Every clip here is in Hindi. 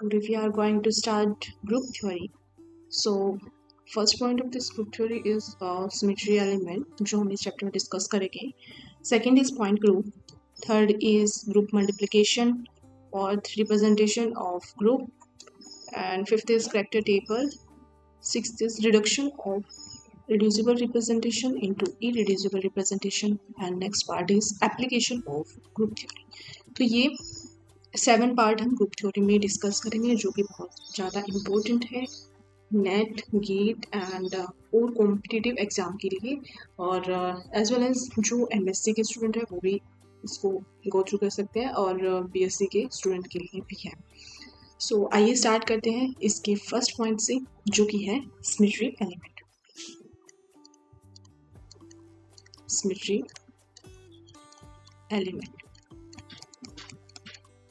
Today we are going to start group theory. So first point of this group theory is symmetry element जो हम इस चैप्टर में डिस्कस करेंगे. Second is point group. Third is group multiplication. Fourth, representation of group. And fifth is character table. Sixth is reduction of reducible representation into irreducible representation. And next part is application of group theory. तो ये 7 पार्ट हम ग्रुप थ्योरी में डिस्कस करेंगे जो कि बहुत ज़्यादा इम्पोर्टेंट है नेट गेट एंड और कॉम्पिटिटिव एग्ज़ाम के लिए और एज वेल एज जो एमएससी के स्टूडेंट है वो भी इसको गो थ्रू कर सकते हैं और बीएससी के स्टूडेंट के लिए भी है. सो आइए स्टार्ट करते हैं इसके फर्स्ट पॉइंट से जो कि है symmetry element. Symmetry element.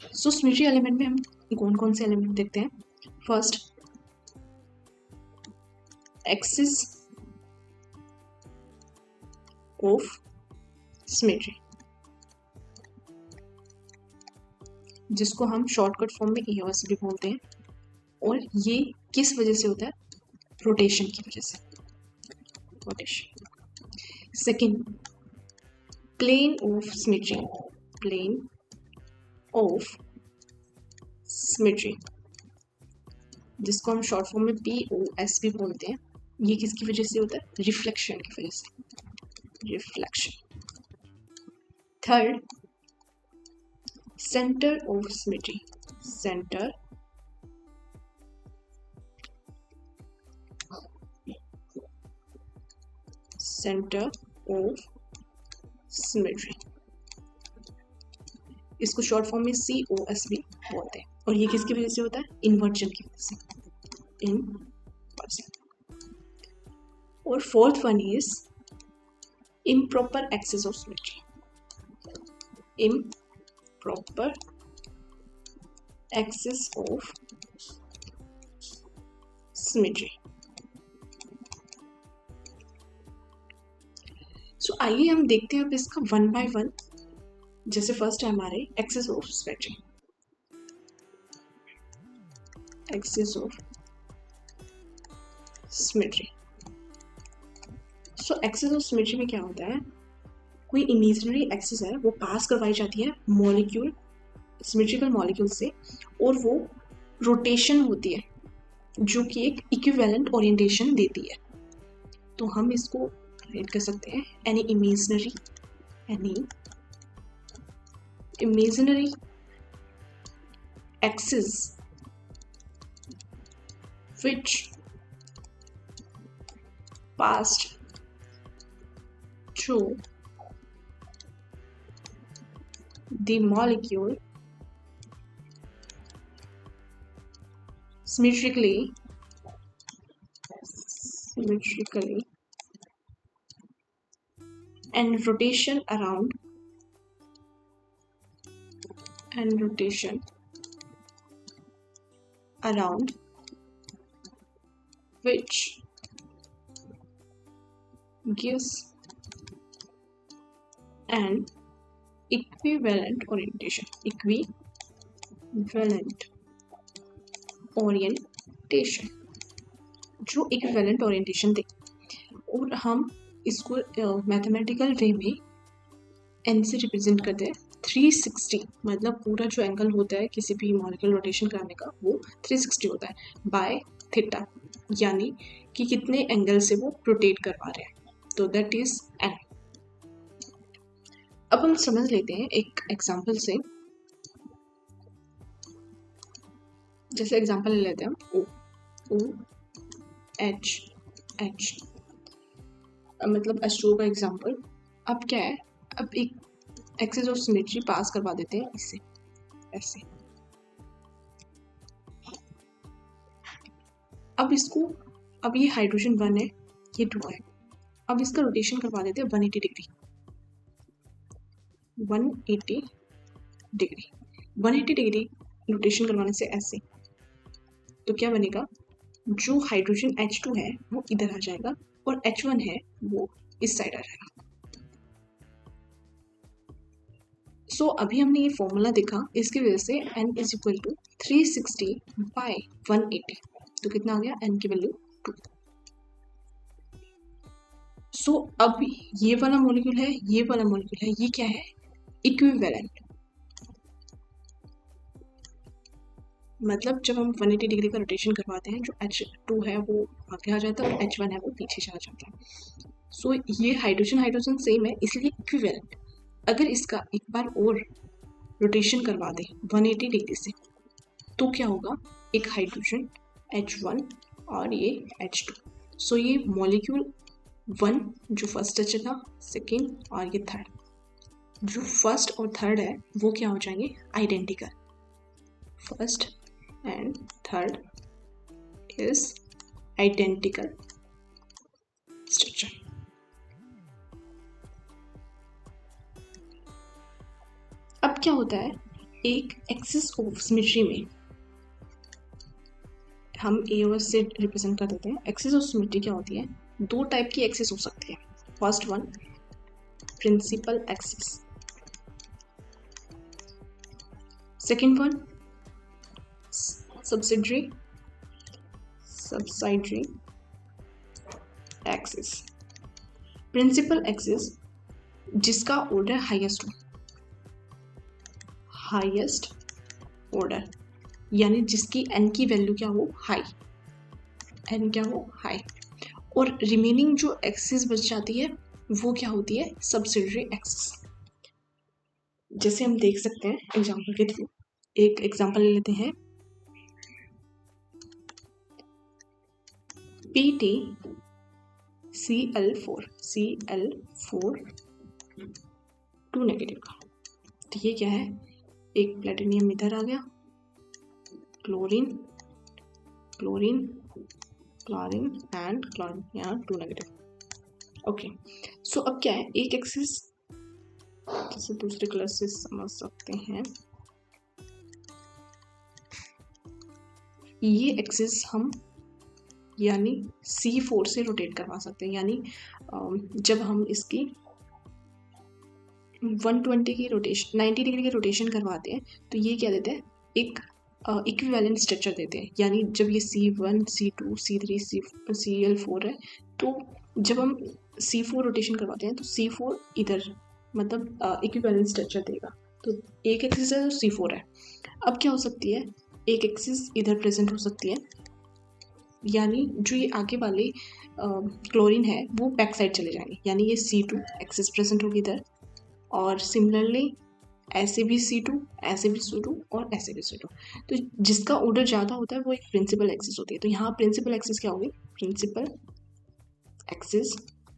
So symmetry element में हम कौन कौन से एलिमेंट देखते हैं. फर्स्ट, एक्सिस ऑफ सिमेट्री जिसको हम शॉर्टकट फॉर्म में EOS भी बोलते हैं. और ये किस वजह से होता है? रोटेशन की वजह से. Rotation. Second, plane of symmetry. Plane of symmetry जिसको हम शॉर्ट फॉर्म में POS भी बोलते हैं. ये किसकी वजह से होता है? रिफ्लेक्शन की वजह से. Reflection. Third, centre of symmetry. Centre centre of symmetry इसको शॉर्ट फॉर्म में COS भी बोलते हैं. और ये किसकी वजह से होता है? इन्वर्जन की वजह से. इन्वर्जन. और fourth one is improper axis of symmetry. Improper axis of symmetry. So आइए हम देखते हैं अब इसका वन बाय वन. जैसे फर्स्ट है हमारे axis of symmetry. Axis of symmetry. So axis of symmetry में क्या होता है? कोई इमेजिनरी एक्सिस है वो पास करवाई जाती है मॉलिक्यूल सिमेट्रिकल मॉलिक्यूल से और वो रोटेशन होती है जो कि एक इक्विवेलेंट ओरिएंटेशन देती है. तो हम इसको रेट कर सकते हैं any imaginary axis which passed through the molecule symmetrically and rotation around which gives an equivalent orientation. जो इक्विवेलेंट ओरिएंटेशन दे. और हम इसको मैथमेटिकल वे में n से रिप्रेजेंट करते हैं 360. मतलब पूरा जो एंगल होता है किसी भी मॉलिक्यूल रोटेशन कराने का वो 360 होता है बाय थीटा. यानी कि कितने एंगल से वो रोटेट करवा रहे हैं. तो दैट इज n. अब हम समझ लेते हैं एक एग्जांपल से. जैसे एग्जांपल ले लेते हैं हम OH मतलब H2O का एग्जांपल. अब क्या है? अब एक एक्सिस ऑफ सिमेट्री पास करवा देते हैं इससे ऐसे. अब ये हाइड्रोजन 1 है, ये 2 है. अब इसका रोटेशन करवा देते हैं 180 डिग्री. 180 डिग्री रोटेशन करवाने से ऐसे. तो क्या बनेगा? जो हाइड्रोजन H2 है वो इधर आ जाएगा और H1 है वो इस साइड आ जाएगा. सो अभी हमने ये फॉर्मूला देखा, इसकी वजह से n is equal to 360 by 180, तो कितना आ गया, n की वैल्यू 2। सो अब ये वाला मॉलिक्यूल है, ये वाला मॉलिक्यूल है, ये क्या है, इक्विवेलेंट। मतलब जब हम 180 डिग्री का रोटेशन करवाते हैं, जो H2 है वो आगे आ जाता है और H1 है वो पीछे चला जाता है। सो ये हाइड्रोजन हाइड्रोजन सेम है, इसलिए इक्विवेलेंट। अगर इसका एक बार और रोटेशन करवा दें 180 डिग्री से, तो क्या होगा, एक हाइड्रोजन H1 और ये H2। सो ये मॉलिक्यूल 1 जो फर्स्ट टचेगा, सेकेंड और ये थर्ड, जो फर्स्ट और थर्ड है वो क्या हो जाएंगे, identical. First and third is identical structure. अब क्या होता है, एक एक्सिस ऑफ सिमेट्री में हम ए और से रिप्रेजेंट कर देते हैं। एक्सिस ऑफ सिमेट्री क्या होती है, दो टाइप की एक्सिस हो सकती है। First one principal axis, second one subsidiary axis. Principal axis जिसका ऑर्डर हाईएस्ट हो, हाईएस्ट ऑर्डर, यानी जिसकी n की वैल्यू क्या हो, हाई, n क्या हो, हाई। और रिमेनिंग जो एक्सिस बच जाती है वो क्या होती है, सब्सिडियरी एक्सिस। जैसे हम देख सकते हैं एग्जांपल के थ्रू, एक एग्जांपल ले लेते हैं, PtCl4 2 नेगेटिव का। तो ये क्या है, एक प्लेटिनियम इधर आ गया, chlorine chlorine chlorine and chlorine, यहाँ 2 नेगेटिव। ओके, सो अब क्या है, एक एक्सिस, जैसे दूसरे कलर से समझ सकते हैं, ये एक्सिस हम यानी C4 से रोटेट करवा सकते हैं। यानी जब हम इसकी 120 की रोटेशन, 90 डिग्री की रोटेशन करवाते हैं, तो ये क्या देते हैं, एक इक्विवेलेंट स्ट्रक्चर देते हैं। यानी जब ये C1 C2 C3 Cl4 है, तो जब हम C4 रोटेशन करवाते हैं तो C4 इधर मतलब इक्विवेलेंट स्ट्रक्चर देगा। तो एक एक्सिस है तो C4 है। अब क्या हो सकती है, एक एक्सिस इधर प्रेजेंट हो सकती है, यानी जो ये आगे वाले क्लोरीन है वो बैक साइड चले जाएंगे, यानी ये C2 एक्सिस प्रेजेंट होगी इधर, और सिमिलरली ऐसे भी C2, ऐसे भी C2 और ऐसे भी C2। तो जिसका ऑर्डर ज़्यादा होता है वो एक प्रिंसिपल एक्सिस होती है। तो यहाँ प्रिंसिपल एक्सिस क्या होगी, प्रिंसिपल एक्सिस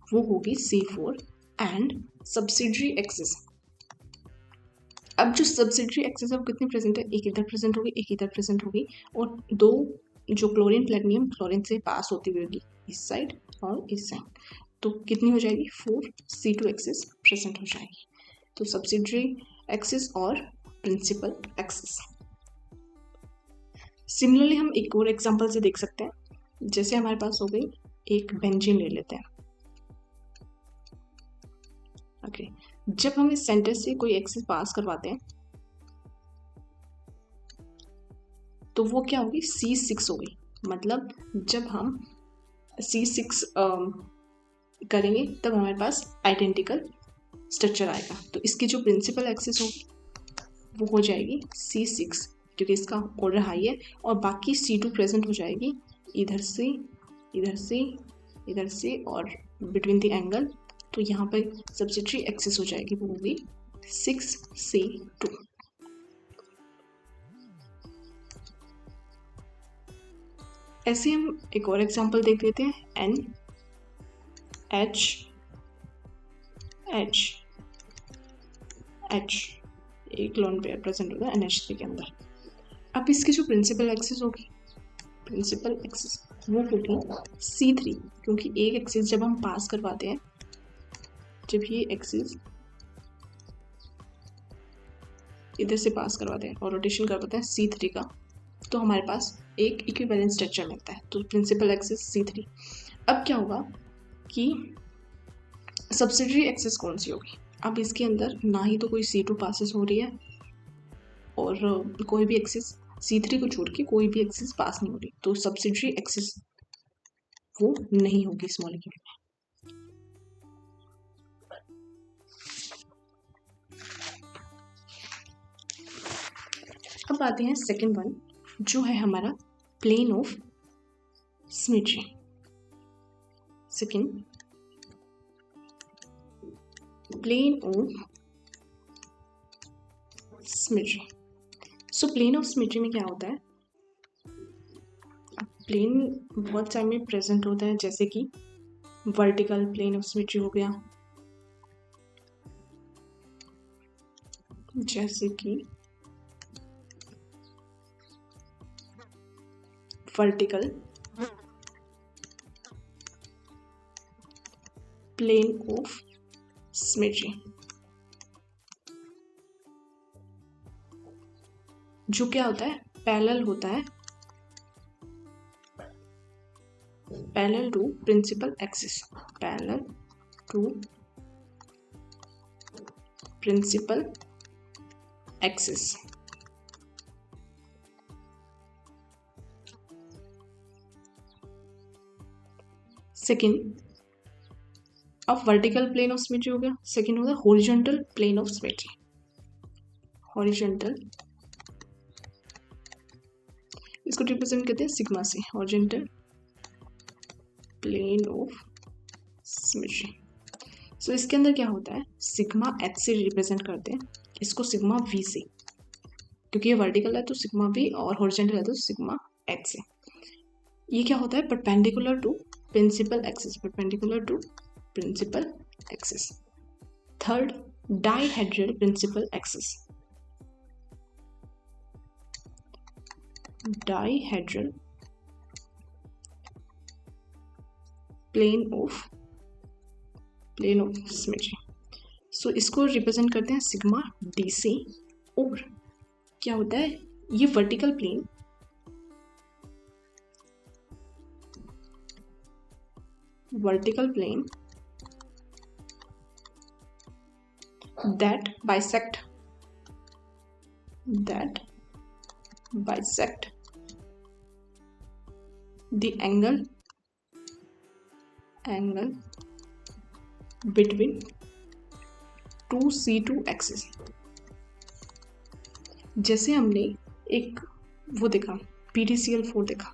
वो होगी C4 एंड सब्सिडियरी एक्सिस। अब जो सब्सिडियरी एक्सिस है वो कितनी प्रेजेंट है, एक इधर प्रेजेंट होगी, एक इधर प्रेजेंट होगी, और दो जो क्लोरीन प्लेटिनियम क्लोरीन से पास होती हुई होगी इस साइड और इस साइड, तो कितनी हो जाएगी, 4 C2 एक्सिस प्रेजेंट हो जाएगी। तो सब्सिडियरी एक्सिस और प्रिंसिपल एक्सिस। सिमिलरली हम एक और एग्जांपल से देख सकते हैं, जैसे हमारे पास हो गई एक बेंजीन ले लेते हैं। ओके, जब हम इस सेंटर से कोई एक्सिस पास करवाते हैं तो वो क्या होगी, C6 होगी। मतलब जब हम C6 करेंगे तब हमारे पास आइडेंटिकल स्ट्रक्चर आएगा। तो इसकी जो प्रिंसिपल एक्सिस होगी वो हो जाएगी C6, क्योंकि इसका ऑर्डर हाई है, और बाकी C2 प्रेजेंट हो जाएगी इधर से इधर से इधर से और बिटवीन द एंगल। तो यहाँ पर सब्सिडियरी एक्सिस हो जाएगी, वो होगी 6C2। ऐसे हम एक और एग्जांपल देख लेते हैं, NH एक लोन पेयर प्रेजेंट होगा NH3 के अंदर। अब इसकी जो प्रिंसिपल एक्सिस होगी, प्रिंसिपल एक्सिस वो होगी C3, क्योंकि एक एक्सिस जब हम पास करवाते हैं, जब ये एक्सिस इधर से पास करवाते हैं और रोटेशन करवाते हैं C3 का, तो हमारे पास एक इक्विवेलेंट स्ट्रक्चर मिलता है। तो प्रिंसिपल एक्सिस C3। अब क्या होगा कि सब्सिडियरी एक्सिस कौन सी होगी, अब इसके अंदर ना ही तो कोई C2 पासेस हो रही है और कोई भी एक्सिस C3 को छोड़ के कोई भी एक्सिस पास नहीं हो रही, तो सब्सिडियरी एक्सिस वो नहीं होगी इस मॉलिक्यूल में। अब आते हैं सेकंड वन, जो है हमारा plane of symmetry. Second, plane of symmetry. So plane of symmetry में क्या होता है, प्लेन बहुत सारे में प्रेजेंट होता है, जैसे कि वर्टिकल प्लेन ऑफ सिमेट्री हो गया, जैसे कि वर्टिकल प्लेन ऑफ सिमेट्री, जो क्या होता है, पैरेलल होता है, parallel to principal axis, parallel to principal axis. Second, अब वर्टिकल प्लेन ऑफ सिमेट्री हो गया। सेकंड होगा horizontal plane of symmetry, horizontal, इसको रिप्रेजेंट करते हैं सिग्मा से, horizontal plane of symmetry. So इसके अंदर क्या होता है, सिग्मा एच से रिप्रेजेंट करते हैं इसको, सिग्मा वी से, क्योंकि ये वर्टिकल है तो सिग्मा वी, और हॉरिजॉन्टल है तो सिग्मा एच से। ये क्या होता है, perpendicular to principal axis, perpendicular to principal axis. Third, dihedral principal axis, dihedral plane of symmetry. So इसको रिप्रेजेंट करते हैं सिग्मा डी से, और क्या होता है, ये vertical plane that bisect the angle between two C2 axis। जैसे हमने एक वो देखा, PTCl4 देखा,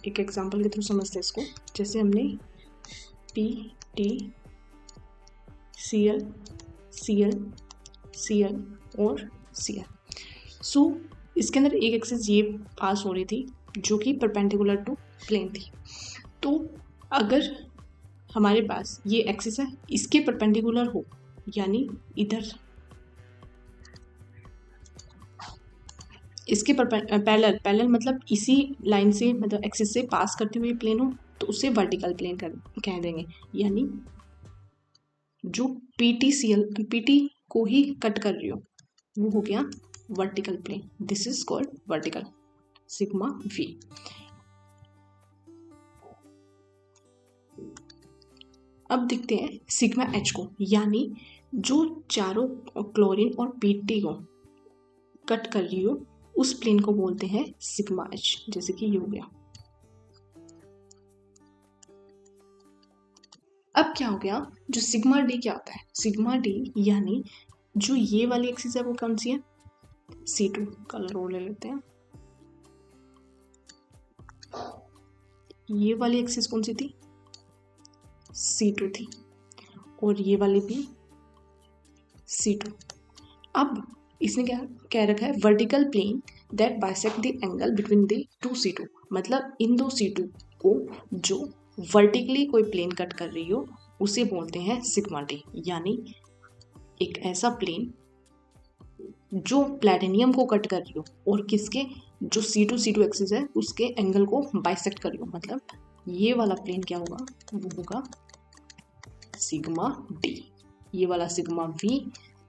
एक एग्जांपल के थ्रू समझते हैं इसको। जैसे हमने PTCl, Cl और Cl। सो इसके अंदर एक एक्सिस ये पास हो रही थी जो कि परपेंडिकुलर टू प्लेन थी। तो अगर हमारे पास ये एक्सिस है, इसके परपेंडिकुलर हो, यानी इधर इसके पैरेलल मतलब इसी लाइन से, मतलब एक्सिस से पास करते हुए प्लेन हो, तो उसे वर्टिकल प्लेन कह देंगे। यानी जो पीटी को ही कट कर रही हो वो हो गया vertical plane, this is called vertical, sigma V. अब देखते हैं सिग्मा एच को, यानी जो चारों क्लोरीन और पीटी को कट कर रही हो उस प्लेन को बोलते हैं सिग्मा एच, जैसे कि ये हो गया। अब क्या हो गया, जो सिग्मा डी क्या होता है, सिग्मा डी यानी जो ये वाली एक्सिस है वो कौन सी है, C2, कलर और ले लेते हैं, ये वाली एक्सिस कौन सी थी, C2 थी, और ये वाली भी C2। अब इसने क्या कह रखा है, vertical plane that bisect the angle between the two C2, मतलब इन दो C2 को जो वर्टिकली कोई प्लेन कट कर रही हो उसे बोलते हैं सिग्मा डी। यानी एक ऐसा प्लेन जो प्लैटिनियम को कट कर रही हो और किसके, जो C2 एक्सिस है उसके एंगल को बाइसेक्ट कर रही हो, मतलब ये वाला प्लेन क्या होगा, वो होगा सिग्मा डी, ये वाला सिग्मा वी,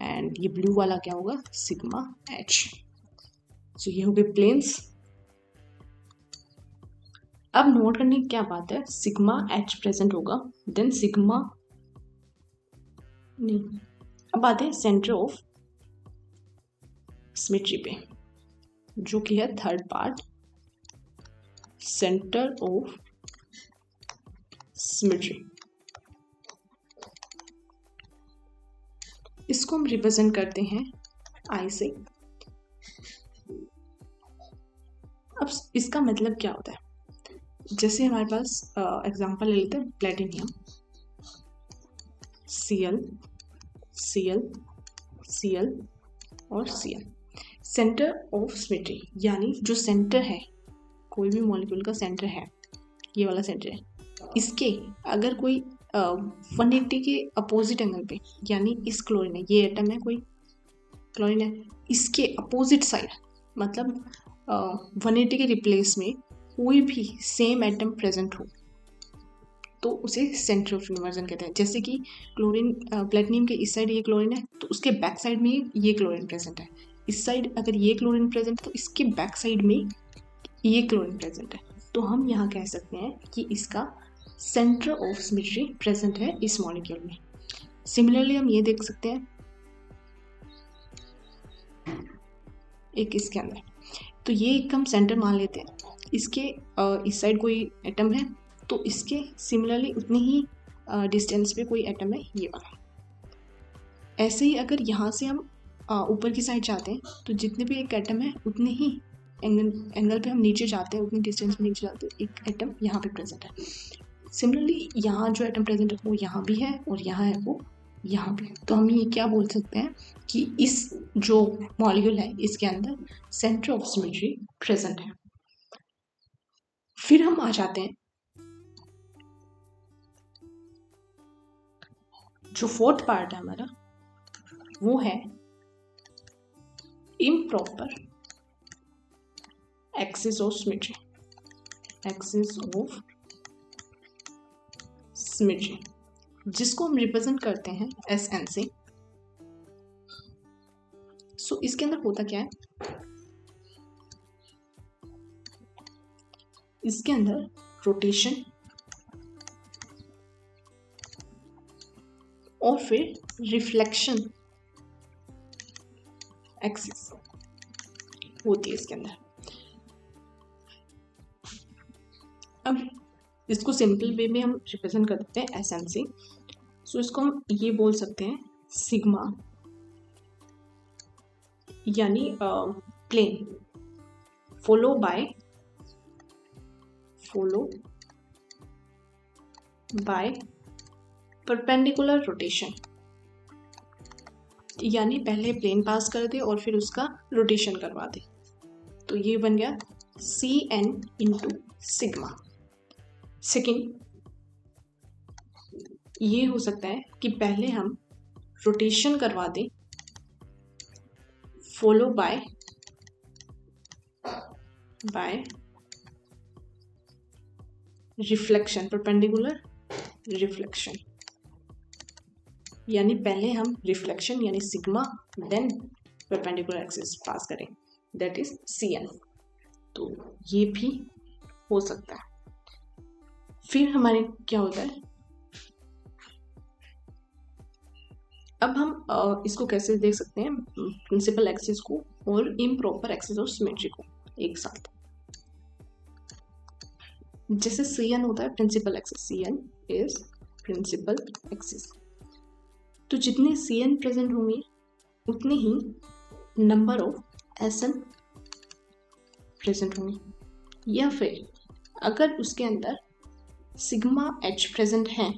एंड ये ब्लू वाला क्या होगा, सिग्मा एच। सो ये हो गए प्लेन्स। अब नोट करने की क्या बात है, सिग्मा एच प्रेजेंट होगा, देन सिग्मा नहीं। अब आते हैं सेंटर ऑफ सिमेट्री पे। जो कि है third part, centre of symmetry. इसको हम रिप्रेजेंट करते हैं आई से। अब इसका मतलब क्या होता है? जैसे हमारे पास एग्जांपल ले लेते हैं, प्लेटिनियम, Cl, Cl, Cl और Cl। सेंटर ऑफ सिमेट्री यानी जो सेंटर है, कोई भी मॉलिक्यूल का सेंटर है, ये वाला सेंटर है, इसके अगर कोई 180 के अपोजिट एंगल पे, यानी इस क्लोरीन है, ये एटम है, कोई क्लोरीन है, इसके अपोजिट साइड मतलब 180 के रिप्लेस में कोई भी सेम एटम प्रेजेंट हो तो उसे सेंटर ऑफ इन्वर्जन कहते हैं। जैसे कि क्लोरीन, प्लेटिनियम के इस साइड ये क्लोरीन है तो उसके बैक साइड में ये क्लोरीन प्रेजेंट है, इस साइड अगर ये क्लोरीन प्रेजेंट है तो इसके बैक साइड में ये क्लोरीन प्रेजेंट है। तो हम यहाँ कह सकते हैं कि इसका सेंटर ऑफ सिमेट्री प्रेजेंट है इस मॉलिक्यूल में। सिमिलरली हम ये देख सकते हैं एक इसके अंदर, तो ये एक हम सेंटर मान लेते हैं, इसके इस साइड कोई एटम है तो इसके सिमिलरली उतनी ही डिस्टेंस पे कोई एटम है, ये वाला। ऐसे ही अगर यहाँ से हम ऊपर की साइड जाते हैं तो जितने भी एक एटम है उतने ही एंगल पे हम नीचे जाते हैं, उतनी डिस्टेंस पे नीचे जाते हैं, एक एटम यहाँ पे प्रेजेंट है। सिमिलरली यहाँ जो एटम प्रेजेंट है वो यहाँ भी है और यहाँ है वो यहाँ भी। तो हम ये क्या बोल सकते हैं कि इस जो मॉलिक्यूल है इसके अंदर सेंटर ऑफ सिमेट्री प्रेजेंट है। फिर हम आ जाते हैं जो फोर्थ पार्ट है हमारा, वो है improper axis of symmetry. Axis of symmetry जिसको हम रिप्रेजेंट करते हैं SN से। सो इसके अंदर होता क्या है, इसके अंदर रोटेशन और फिर रिफ्लेक्शन एक्सिस होती है इसके अंदर। अब इसको सिंपल वे में हम रिप्रेजेंट कर देते हैं SN से। सो इसको हम ये बोल सकते हैं सिग्मा, यानी plane follow by perpendicular rotation, यानी पहले प्लेन पास कर दे और फिर उसका रोटेशन करवा दे। तो ये बन गया CN इंटू सिग्मा। सेकेंड ये हो सकता है कि पहले हम रोटेशन करवा दें follow by reflection, perpendicular reflection, यानी पहले हम रिफ्लेक्शन यानी sigma then perpendicular axis pass करें, दैट इज CN। तो ये भी हो सकता है। फिर हमारे क्या होता है, अब हम इसको कैसे देख सकते हैं, प्रिंसिपल एक्सिस को और इम्प्रॉपर एक्सिस ऑफ सिमेट्री को एक साथ। जैसे CN होता है principal axis, CN is principal axis, तो जितने CN प्रेजेंट होंगे उतने ही नंबर ऑफ SN प्रेजेंट होंगे। या फिर अगर उसके अंदर सिग्मा H प्रेजेंट है,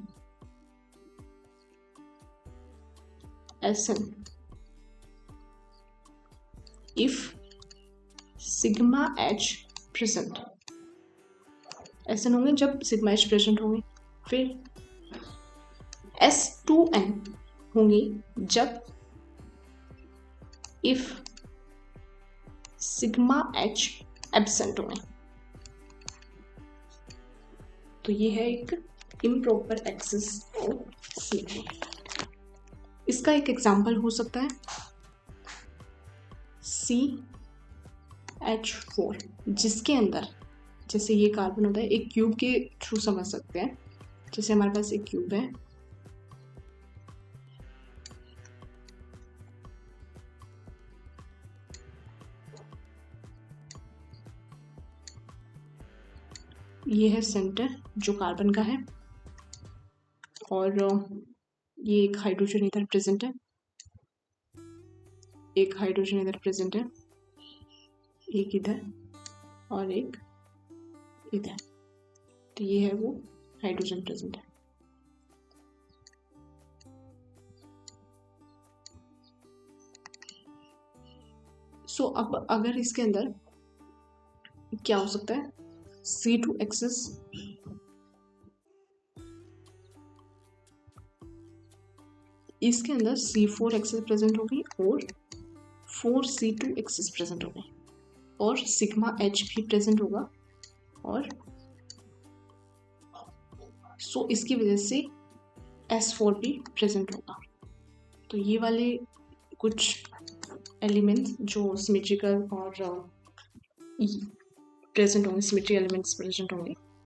SN, if sigma H present, SN होंगे जब सिग्मा H प्रेजेंट होंगे। फिर S2N होंगी जब if सिग्मा H एब्सेंट होंगे। तो ये है एक इम्प्रॉपर एक्सिस ऑफ सिमेट्री। इसका एक एग्जाम्पल हो सकता है CH4, जिसके अंदर जैसे ये कार्बन होता है, एक क्यूब के थ्रू समझ सकते हैं। जैसे हमारे पास एक क्यूब है, ये है सेंटर जो कार्बन का है, और ये एक हाइड्रोजन इधर प्रेजेंट है, एक हाइड्रोजन इधर प्रेजेंट है, एक इधर और एक इधर। तो ये है वो हाइड्रोजन प्रेजेंट है। सो अब अगर इसके अंदर क्या हो सकता है, C2 एक्सेस इसके अंदर C4 एक्सेस प्रेजेंट होगी और 4C2 एक्सेस प्रेजेंट होगी और सिग्मा H भी प्रेजेंट होगा, और सो इसकी वजह से S4 भी प्रेजेंट होगा। तो ये वाले कुछ एलिमेंट्स जो सिमेट्रिकल और प्रेजेंट होंगे, सिमेट्री एलिमेंट्स प्रेजेंट होंगे,